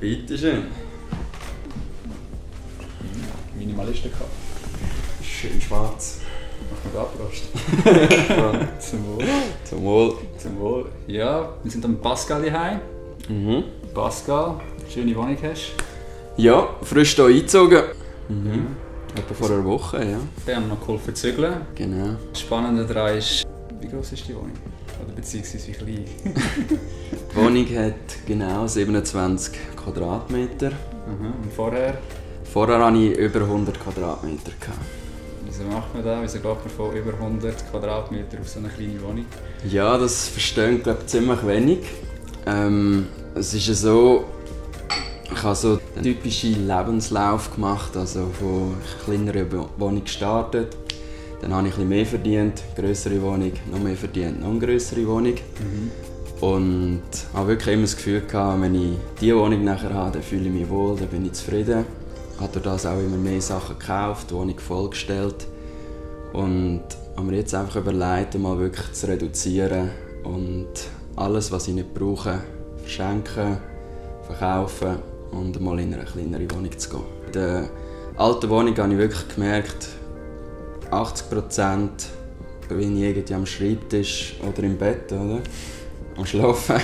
Bitteschön. Minimalistenkaffee. Schön schwarz. Machen wir Abrost. Zum Wohl. Zum Wohl. Zum Wohl. Ja, wir sind am Pascal hierheim. Pascal, schöne Wohnung hast du? Ja, frisch hier eingezogen. Etwa vor einer Woche, ja. Wir haben noch geholfen zu zügeln. Genau. Das Spannende daran ist, wie groß ist die Wohnung? Oder beziehungsweise wie klein? Die Wohnung hat genau 27 Quadratmeter. Und vorher? Vorher hatte ich über 100 Quadratmeter. Wieso macht man das? Wieso geht man von über 100 Quadratmeter auf so eine kleine Wohnung? Ja, das verstehen, glaube ich, ziemlich wenig. Es ist ja so, ich habe so den typischen Lebenslauf gemacht, also von kleineren Wohnung gestartet. Dann habe ich etwas mehr verdient, grössere Wohnung, noch mehr verdient, noch eine grössere Wohnung. Und habe wirklich immer das Gefühl gehabt, wenn ich diese Wohnung nachher habe, dann fühle ich mich wohl, dann bin ich zufrieden. Ich habe durch das auch immer mehr Sachen gekauft, die Wohnung vollgestellt. Und habe mir jetzt einfach überlegt, mal wirklich zu reduzieren und alles, was ich nicht brauche, verschenken, verkaufen und mal in eine kleinere Wohnung zu gehen. In der alten Wohnung habe ich wirklich gemerkt, 80% bin ich irgendwie am Schreibtisch oder im Bett, oder? Am Schlafen.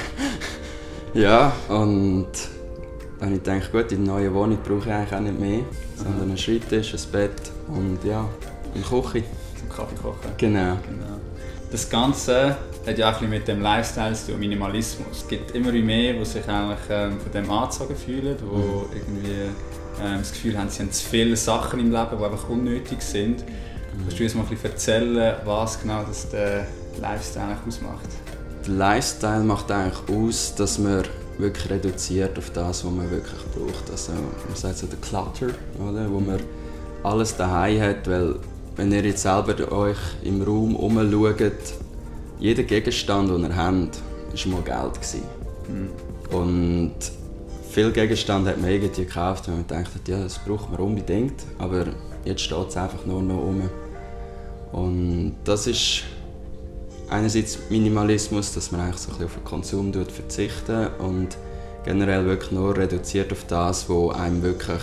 Ja, und dann habe ich gedacht, gut, in der neuen Wohnung brauche ich eigentlich auch nicht mehr, sondern einen Schreibtisch, ein Bett und ja, eine Küche. Zum Kaffee kochen. Genau. Das Ganze hat ja auch ein bisschen mit dem Lifestyle zu tun, Minimalismus. Es gibt immer mehr, die sich eigentlich von dem angezogen fühlen, die irgendwie das Gefühl haben, sie haben zu viele Sachen im Leben, die einfach unnötig sind. Kannst du uns mal ein bisschen erzählen, was genau das der Lifestyle eigentlich ausmacht? Der Lifestyle macht eigentlich aus, dass man wirklich reduziert auf das, was man wirklich braucht. Also, man sagt so der Clutter, oder? Wo man alles daheim hat, weil wenn ihr jetzt selber euch im Raum umschaut, jeder Gegenstand, den ihr habt, war mal Geld gewesen. Und viele Gegenstände hat man irgendwie gekauft, wenn man denkt, ja, das braucht man unbedingt, aber jetzt steht es einfach nur noch rum. Und das ist einerseits Minimalismus, dass man eigentlich so ein bisschen auf den Konsum verzichtet und generell wirklich nur reduziert auf das, was einem wirklich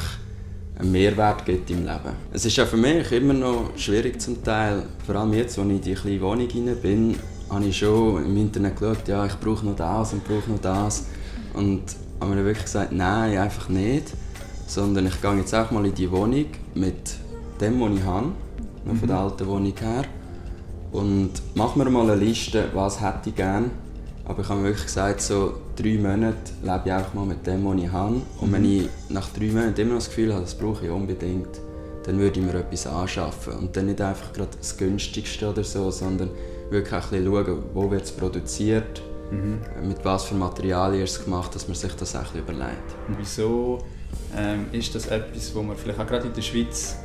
einen Mehrwert gibt im Leben. Es ist ja für mich immer noch schwierig zum Teil, vor allem jetzt, als ich in die kleine Wohnung rein bin, habe ich schon im Internet geschaut, ja, ich brauche noch das und brauche noch das. Und habe mir wirklich gesagt, nein, einfach nicht. Sondern ich gehe jetzt auch mal in die Wohnung mit dem, was ich habe, noch von der alten Wohnung her. Und mache mir mal eine Liste, was hätte ich gerne. Aber ich habe mir wirklich gesagt, so 3 Monate lebe ich einfach mal mit dem, was ich habe. Und wenn ich nach 3 Monaten immer noch das Gefühl habe, das brauche ich unbedingt, dann würde ich mir etwas anschaffen. Und dann nicht einfach gerade das günstigste oder so, sondern wirklich auch ein bisschen schauen, wo wird es produziert, mit was für Materialien ist es gemacht, dass man sich das auch ein bisschen überlegt. Und wieso ist das etwas, wo man vielleicht auch gerade in der Schweiz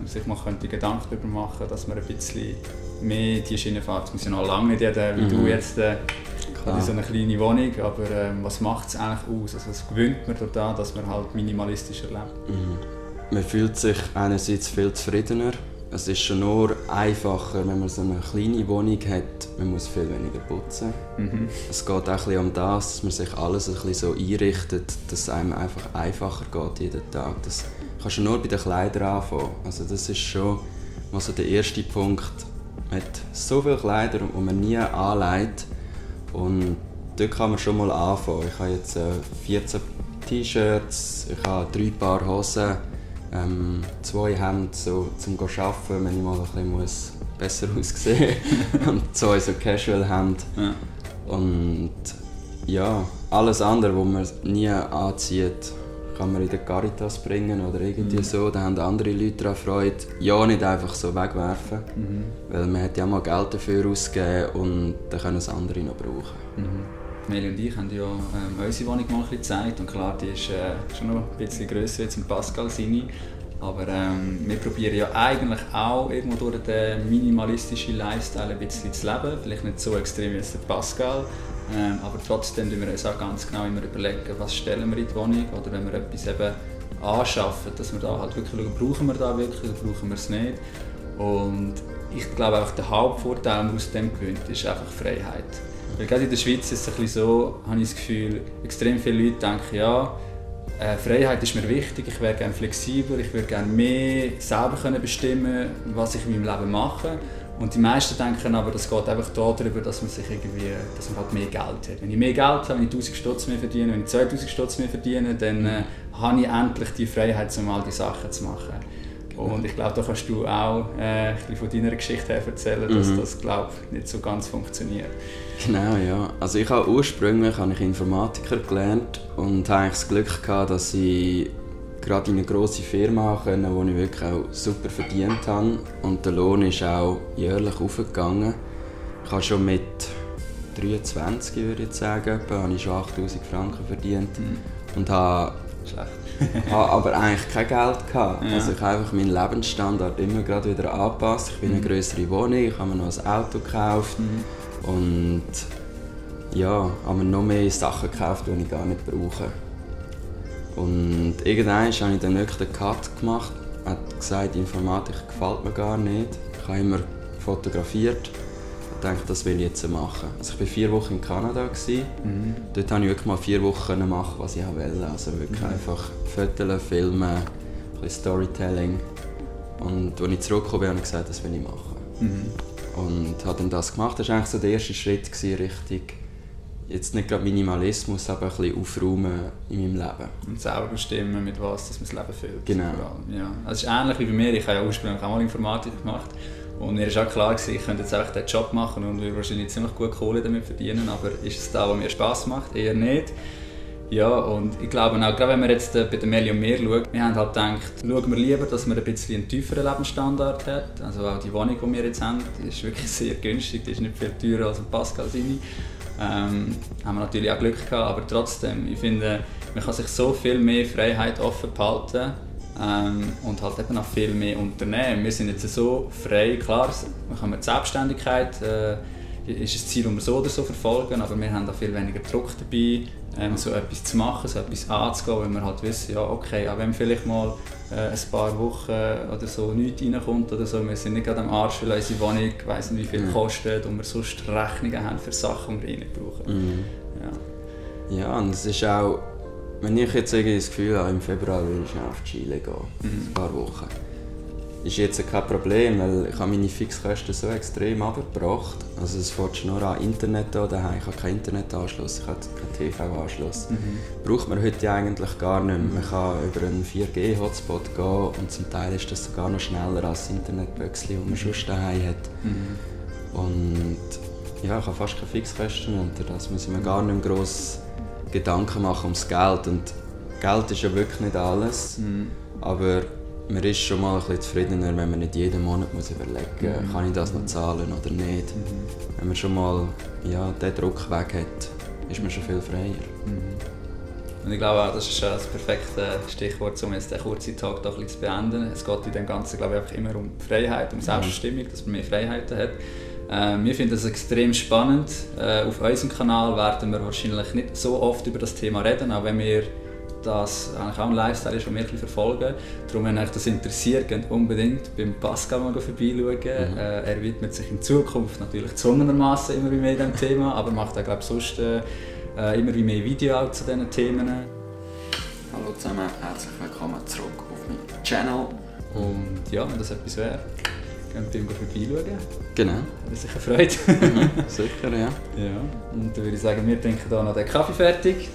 sich mal Gedanken darüber machen könnte, dass man ein bisschen mehr die Schiene fährt? Es muss ja noch lange nicht jeder, wie du jetzt, in so eine kleine Wohnung, aber was macht es eigentlich aus? Also was gewöhnt man daran, dass man halt minimalistischer lebt? Man fühlt sich einerseits viel zufriedener. Es ist schon nur einfacher, wenn man so eine kleine Wohnung hat. Man muss viel weniger putzen. Es geht auch ein bisschen um das, dass man sich alles ein bisschen so einrichtet, dass es einem einfach einfacher geht jeden Tag. Das kannst du nur bei den Kleidern anfangen. Also das ist schon mal so der erste Punkt. Man hat so viele Kleider, die man nie anlegt. Und dort kann man schon mal anfangen. Ich habe jetzt 14 T-Shirts, ich habe 3 Paar Hosen, 2 Hemden so, zum Arbeiten, wenn ich mal ein bisschen besser aussehen muss. Und 2 so Casual-Hemden. Ja. Und ja, alles andere, was man nie anzieht, kann man in den Caritas bringen oder irgendwie so. Da haben andere Leute daran Freude. Ja, nicht einfach so wegwerfen. Weil man hat ja mal Geld dafür ausgegeben und dann können es andere noch brauchen. Meli und ich haben ja unsere Wohnung mal ein bisschen gezeigt. Und klar, die ist schon noch ein bisschen grösser als Pascal seine. Aber wir probieren ja eigentlich auch irgendwo durch den minimalistischen Lifestyle ein bisschen zu leben. Vielleicht nicht so extrem wie der Pascal. Aber trotzdem überlegen wir uns auch ganz genau immer überlegen, was stellen wir in die Wohnung. Oder wenn wir etwas eben anschaffen, dass wir da halt wirklich schauen, brauchen wir da wirklich oder brauchen wir es nicht. Und ich glaube auch, der Hauptvorteil, den man aus dem gewinnt, ist einfach Freiheit. Weil gerade in der Schweiz ist es ein bisschen so, habe ich das Gefühl, extrem viele Leute denken, ja, Freiheit ist mir wichtig, ich wäre gerne flexibler, ich würde gerne mehr selber bestimmen, was ich in meinem Leben mache. Und die meisten denken aber, das geht einfach darüber, dass man halt mehr Geld hat. Wenn ich mehr Geld habe, wenn ich 1000 Stutz mehr verdiene, wenn ich 2000 Stutz mehr verdiene, dann habe ich endlich die Freiheit, um all die Sachen zu machen. Und ich glaube, da kannst du auch ein bisschen von deiner Geschichte her erzählen, dass das, glaube ich, nicht so ganz funktioniert. Genau, ja. Also ich habe ursprünglich Informatiker gelernt und hatte das Glück gehabt, dass ich gerade in eine grosse Firma konnte, wo ich wirklich auch super verdient habe. Und der Lohn ist auch jährlich aufgegangen. Ich habe schon mit 23, würde ich sagen, habe ich schon 8000 Franken verdient. Und habe aber eigentlich kein Geld gehabt. Ja. Also ich habe einfach meinen Lebensstandard immer gerade wieder angepasst. Ich bin in eine grössere Wohnung, ich habe mir noch ein Auto gekauft. Und ja, habe mir noch mehr Sachen gekauft, die ich gar nicht brauche. Und irgendwann habe ich den nächsten Cut gemacht. Er hat gesagt, Informatik gefällt mir gar nicht. Ich habe immer fotografiert. Ich dachte, das will ich jetzt machen. Also ich war 4 Wochen in Kanada. Dort konnte ich wirklich mal 4 Wochen machen, was ich wollte. Also wirklich einfach Fotos, Filmen, ein bisschen Storytelling. Und als ich zurückgekommen bin, habe ich gesagt, das will ich machen. Und habe dann das gemacht. Das war eigentlich so der erste Schritt richtig, jetzt nicht gerade Minimalismus, aber ein bisschen aufräumen in meinem Leben. Und selber bestimmen, mit was dass man das Leben füllt. Genau. Ja. Also es ist ähnlich wie bei mir. Ich habe ja ursprünglich auch mal Informatik gemacht. Und mir war auch klar, ich könnte jetzt einfach diesen Job machen und würde wahrscheinlich ziemlich gut Kohle damit verdienen. Aber ist es das, was mir Spass macht? Eher nicht. Ja, und ich glaube auch, gerade wenn wir jetzt bei der Meli und mir schauen, wir haben halt gedacht, schauen wir lieber, dass man ein bisschen einen tieferen Lebensstandard hat. Also auch die Wohnung, die wir jetzt haben, die ist wirklich sehr günstig, die ist nicht viel teurer als Pascal seine. Haben wir natürlich auch Glück gehabt, aber trotzdem, ich finde, man kann sich so viel mehr Freiheit offen behalten und halt eben auch viel mehr unternehmen. Wir sind jetzt so frei, klar, man kann mit Selbstständigkeit ist ein Ziel, das wir so oder so verfolgen, aber wir haben auch viel weniger Druck dabei, so etwas zu machen, so etwas anzugehen, weil wir halt wissen, ja okay, auch wenn vielleicht mal ein paar Wochen oder so nichts reinkommt oder so, wir sind nicht gerade am Arsch, weil unsere Wohnung, ich weiss nicht wie viel kostet und wir sonst Rechnungen haben für Sachen, die wir nicht brauchen. Ja, und es ist auch, wenn ich jetzt irgendwie das Gefühl habe, im Februar will ich auf Chile gehen, ein paar Wochen, ist jetzt kein Problem, weil ich habe meine Fixkosten so extrem abgebracht. Also es fängt schon nur an Internet an daheim. Ich habe keinen Internetanschluss, ich habe keinen TV-Anschluss. Braucht man heute eigentlich gar nicht mehr. Man kann über einen 4G-Hotspot gehen und zum Teil ist das sogar noch schneller als das Internetböckchen, das man sonst daheim hat. Und ja, ich habe fast keine Fixkosten unter das. Muss ich mir gar nicht mehr gross Gedanken machen ums Geld. Und Geld ist ja wirklich nicht alles, aber man ist schon mal ein bisschen zufriedener, wenn man nicht jeden Monat muss überlegen muss, kann ich das noch zahlen oder nicht. Wenn man schon mal den Druck weg hat, ist man schon viel freier. Und ich glaube auch, das ist das perfekte Stichwort, um jetzt den kurzen Tag ein bisschen zu beenden. Es geht in dem Ganzen, glaube ich, einfach immer um Freiheit, um Selbstbestimmung, dass man mehr Freiheiten hat. Wir finden das extrem spannend. Auf unserem Kanal werden wir wahrscheinlich nicht so oft über das Thema reden, auch wenn wir das eigentlich auch ein Lifestyle ist, den wir verfolgen. Darum, wenn euch das interessiert, geht unbedingt beim Pascal mal vorbeischauen. Er widmet sich in Zukunft natürlich gezwungenermaßen immer mehr diesem Thema, aber macht auch, glaube ich, sonst immer mehr Videos zu diesen Themen. Hallo zusammen, herzlich willkommen zurück auf meinem Channel. Und ja, wenn das etwas wäre, könnt ihr vorbeischauen. Genau. Das ist sicher Freude. Sicher, ja. Und dann würde ich sagen, wir trinken hier noch den Kaffee fertig.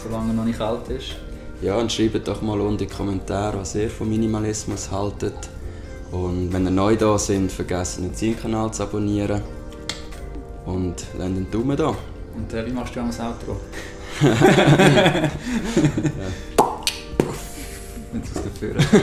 Solange er noch nicht kalt ist. Ja, und schreibt doch mal unten in die Kommentare, was ihr von Minimalismus haltet. Und wenn ihr neu da seid, vergesst nicht, den Kanal zu abonnieren. Und lasst einen Daumen da. Und wie machst du das Outro? Wenn du es dafür hast.